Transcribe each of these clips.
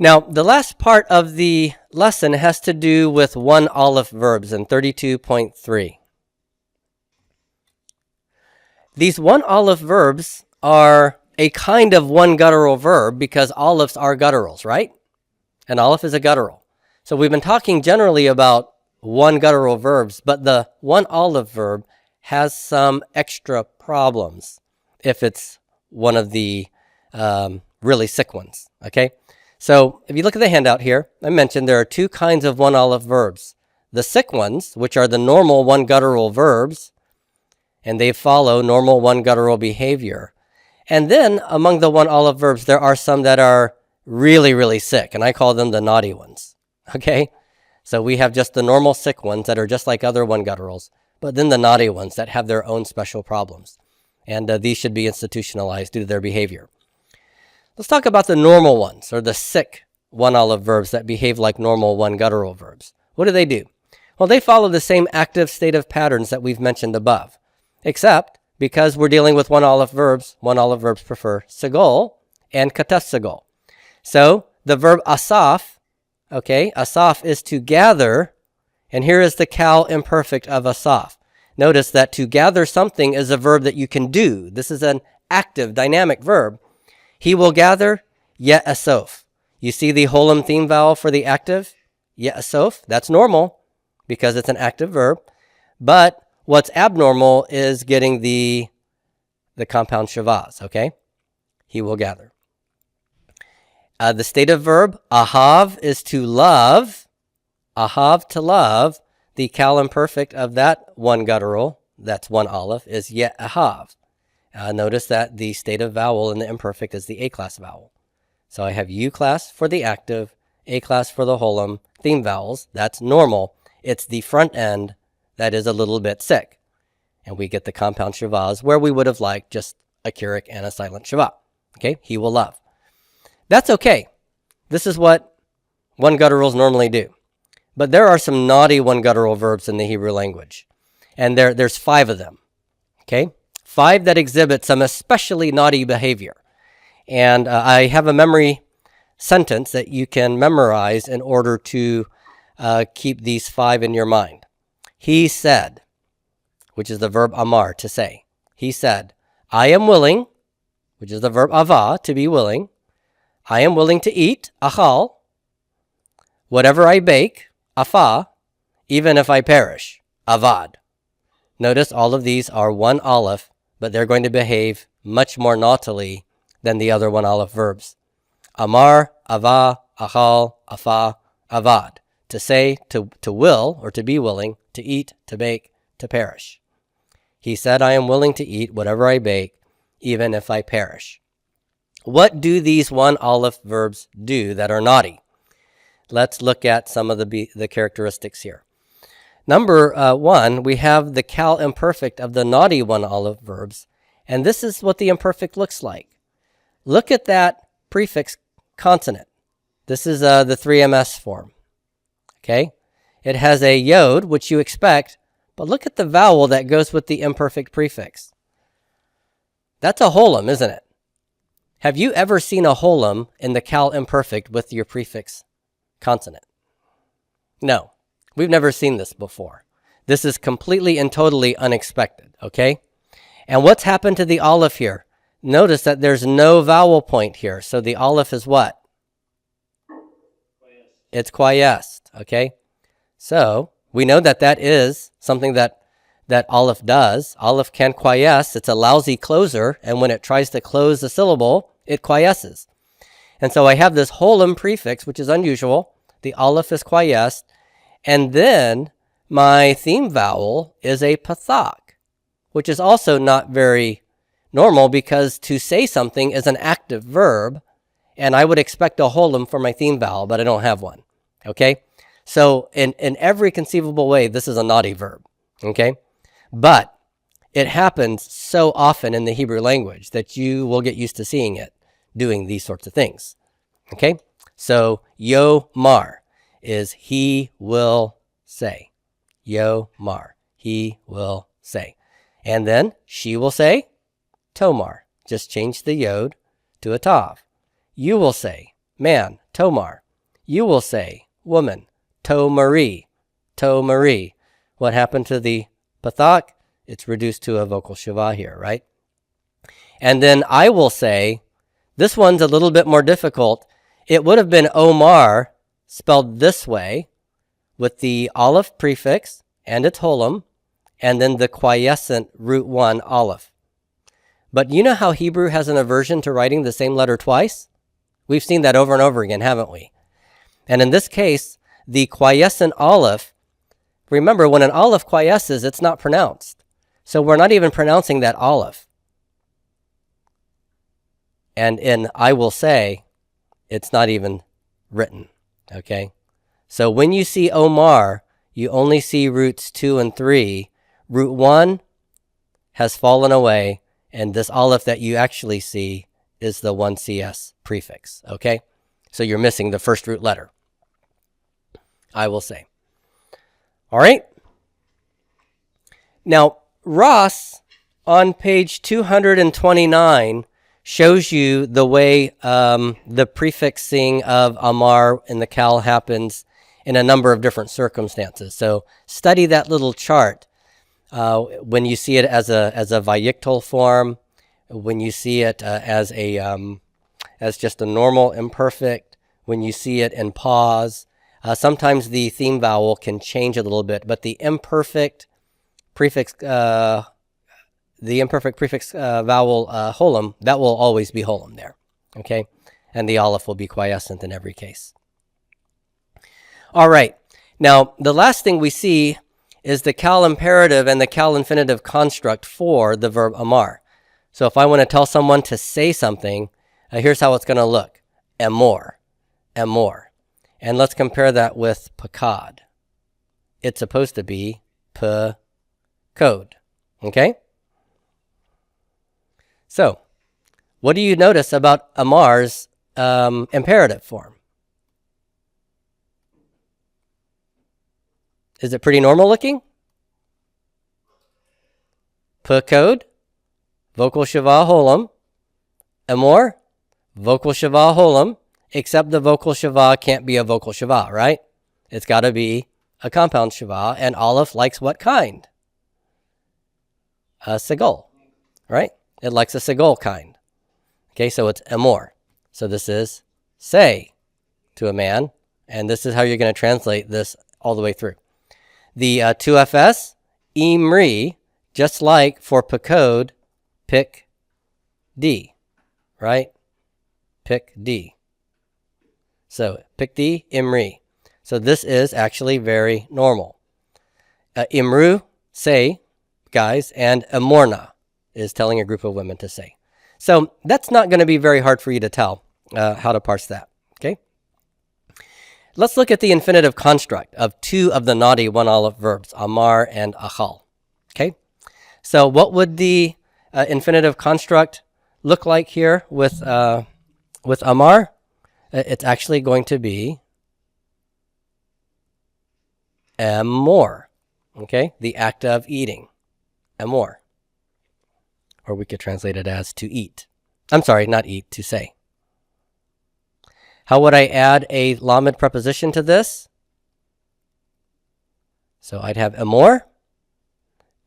Now, the last part of the lesson has to do with one Olive verbs in 32.3. These one Olive verbs are a kind of one guttural verb because olives are gutturals, right? An olive is a guttural. So we've been talking generally about one guttural verbs, but the one Olive verb has some extra problems if it's one of the really sick ones, okay? So if you look at the handout here, I mentioned there are two kinds of one Olive verbs. The sick ones, which are the normal one guttural verbs, and they follow normal one guttural behavior. And then among the one Olive verbs, there are some that are really, really sick, and I call them the naughty ones, okay? So we have just the normal sick ones that are just like other one gutturals, but then the naughty ones that have their own special problems. And these should be institutionalized due to their behavior. Let's talk about the normal ones, or the sick one Olive verbs that behave like normal one guttural verbs. What do? Well, they follow the same active-stative patterns that we've mentioned above, except because we're dealing with one Olive verbs prefer segol and katef segol. So the verb asaf, okay, asaf is to gather, and here is the cal imperfect of asaf. Notice that to gather something is a verb that you can do. This is an active, dynamic verb. He will gather, ye'asof. You see the holum theme vowel for the active? Ye'asof. That's normal because it's an active verb. But what's abnormal is getting the compound shavaz, okay? He will gather. The stative verb, ahav, is to love. Ahav, to love. The cal imperfect of that one guttural, that's one Olive, is ye'ahav. Notice that the stative vowel in the imperfect is the A-class vowel. So I have U-class for the active, A-class for the holum, theme vowels. That's normal. It's the front end that is a little bit sick. And we get the compound shavaz where we would have liked just a Keurig and a silent shava. Okay, he will love. That's okay. This is what one gutturals normally do. But there are some naughty one guttural verbs in the Hebrew language. And there's 5 of them. Okay? 5 that exhibit some especially naughty behavior. And I have a memory sentence that you can memorize in order to keep these 5 in your mind. He said, which is the verb amar, to say. He said, I am willing, which is the verb ava, to be willing. I am willing to eat, achal, whatever I bake, afa, even if I perish, avad. Notice all of these are one Olive, but they're going to behave much more naughtily than the other one Olive verbs. Amar, ava, achal, afa, avad. To say, to will, or to be willing, to eat, to bake, to perish. He said, I am willing to eat whatever I bake, even if I perish. What do these one Olive verbs do that are naughty? Let's look at some of the characteristics here. Number 1, we have the cal imperfect of the naughty one Olive verbs, and this is what the imperfect looks like. Look at that prefix consonant. This is the 3ms form. Okay? It has a yod, which you expect, but look at the vowel that goes with the imperfect prefix. That's a holum, isn't it? Have you ever seen a holum in the cal imperfect with your prefix consonant? No, we've never seen this before. This is completely and totally unexpected, okay? And what's happened to the Olive here? Notice that there's no vowel point here, so the Olive is what? It's quiesced, okay? So we know that that is something that Olive does. Olive can quiesce. It's a lousy closer, and when it tries to close the syllable, it quiesces. And so I have this holum prefix, which is unusual. The Olive is quiesced. And then my theme vowel is a pathak, which is also not very normal because to say something is an active verb, and I would expect a holum for my theme vowel, but I don't have one, okay? So in every conceivable way, this is a naughty verb, okay? But it happens so often in the Hebrew language that you will get used to seeing it doing these sorts of things, okay? So yomar is he will say. Yomar, he will say. And then she will say, tomar. Just change the yod to a tav. You will say, man, tomar. You will say, woman, to-marie, to-marie. What happened to the pathak? It's reduced to a vocal shava here, right? And then I will say, this one's a little bit more difficult. It would have been Omar, spelled this way, with the Aleph prefix and its holum, and then the quiescent root 1 Aleph. But you know how Hebrew has an aversion to writing the same letter twice? We've seen that over and over again, haven't we? And in this case, the quiescent Aleph, remember, when an Aleph quiesces, it's not pronounced. So we're not even pronouncing that Aleph. And in I will say, it's not even written, okay? So when you see Omar, you only see roots 2 and 3. Root 1 has fallen away, and this Aleph that you actually see is the 1CS prefix, okay? So you're missing the first root letter. I will say. All right? Now, Ross, on page 229, shows you the way the prefixing of Amar in the Kal happens in a number of different circumstances. So study that little chart. When you see it as a Vayiktal form, when you see it as just a normal imperfect, when you see it in pause, sometimes the theme vowel can change a little bit, but the imperfect prefix vowel holum, that will always be holum there, okay? And the Aleph will be quiescent in every case. All right, now the last thing we see is the Kal imperative and the Kal infinitive construct for the verb amar. So if I want to tell someone to say something, here's how it's going to look. Emor, emor. And let's compare that with pakad. It's supposed to be code, okay? So what do you notice about amar's imperative form? Is it pretty normal looking? Code, vocal shava holum. Amor, vocal shava holum, except the vocal shava can't be a vocal shava, right? It's got to be a compound shava, and Aleph likes what kind? A segol, right? It likes a segol kind. Okay, so it's amor. So this is say to a man, and this is how you're going to translate this all the way through. The 2FS, imri, just like for pakod, pick D, right? Pick D. So pick D, imri. So this is actually very normal. Imru, say, guys, and amorna is telling a group of women to say. So that's not going to be very hard for you to tell how to parse that, okay? Let's look at the infinitive construct of two of the naughty one Olive verbs, amar and achal. Okay, so what would the infinitive construct look like here with amar? It's actually going to be amor. Okay, the act of eating, amor, or we could translate it as to eat. I'm sorry, not eat, to say. How would I add a lamed preposition to this? So I'd have amor,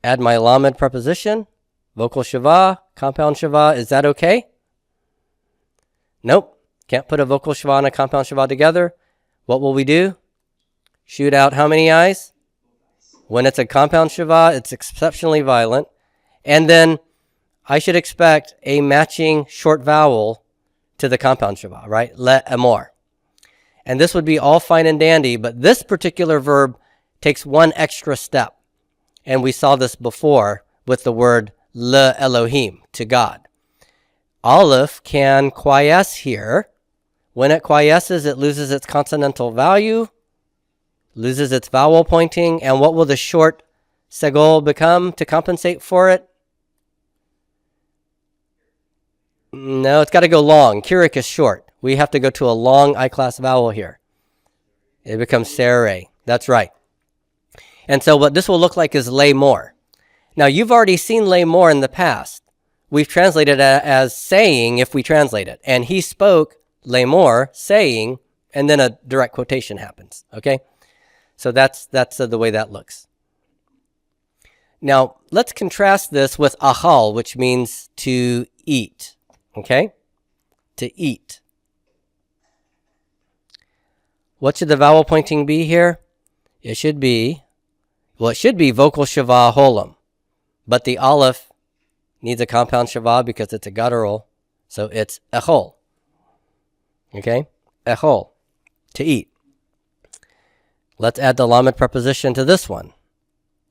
add my lamed preposition, vocal shava, compound shava. Is that okay? Nope. Can't put a vocal shava and a compound shava together. What will we do? Shoot out how many eyes? When it's a compound shava, it's exceptionally violent. And then I should expect a matching short vowel to the compound shava, right? Le amor. And this would be all fine and dandy, but this particular verb takes one extra step. And we saw this before with the word le Elohim, to God. Aleph can quiesce here. When it quiesces, it loses its consonantal value, loses its vowel pointing, and what will the short segol become to compensate for it? No, it's got to go long. Kirik is short. We have to go to a long I-class vowel here. It becomes sere. That's right. And so what this will look like is lay more. Now, you've already seen lay more in the past. We've translated it as saying if we translate it. And he spoke lay more, saying and then a direct quotation happens, okay? So that's the way that looks. Now, let's contrast this with achal, which means to eat, okay? To eat. What should the vowel pointing be here? It should be vocal shava holam, but the aleph needs a compound shava because it's a guttural, so it's echol, okay? Echol, to eat. Let's add the lamed preposition to this one.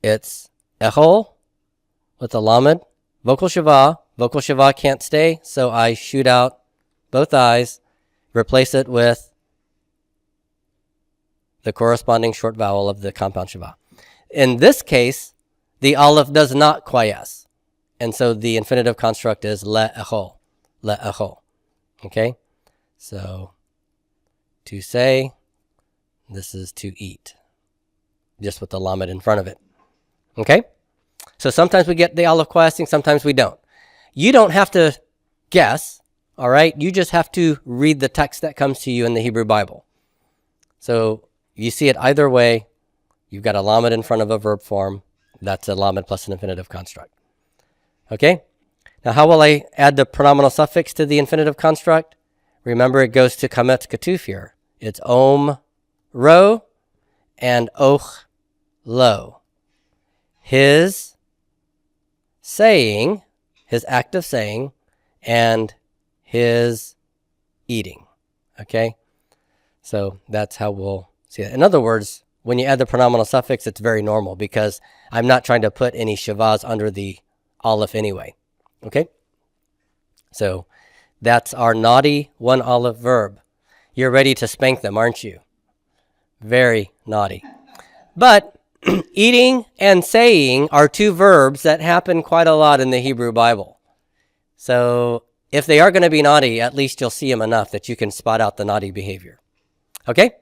It's echol with the lamed, vocal shava. Vocal shava can't stay, so I shoot out both eyes, replace it with the corresponding short vowel of the compound shava. In this case, the aleph does not quiesce, and so the infinitive construct is le'echol, le'echol, okay? So, to say, this is to eat, just with the lamed in front of it, okay? So sometimes we get the aleph quiescing, sometimes we don't. You don't have to guess, all right? You just have to read the text that comes to you in the Hebrew Bible. So you see it either way. You've got a lamed in front of a verb form. That's a lamed plus an infinitive construct. Okay? Now, how will I add the pronominal suffix to the infinitive construct? Remember, it goes to kamet ketuf here. It's om ro and och lo. His saying, his act of saying, and his eating. Okay? So that's how we'll see it. In other words, when you add the pronominal suffix, it's very normal because I'm not trying to put any shavas under the aleph anyway. Okay? So that's our naughty one aleph verb. You're ready to spank them, aren't you? Very naughty. But eating and saying are two verbs that happen quite a lot in the Hebrew Bible. So if they are going to be naughty, at least you'll see them enough that you can spot out the naughty behavior. Okay?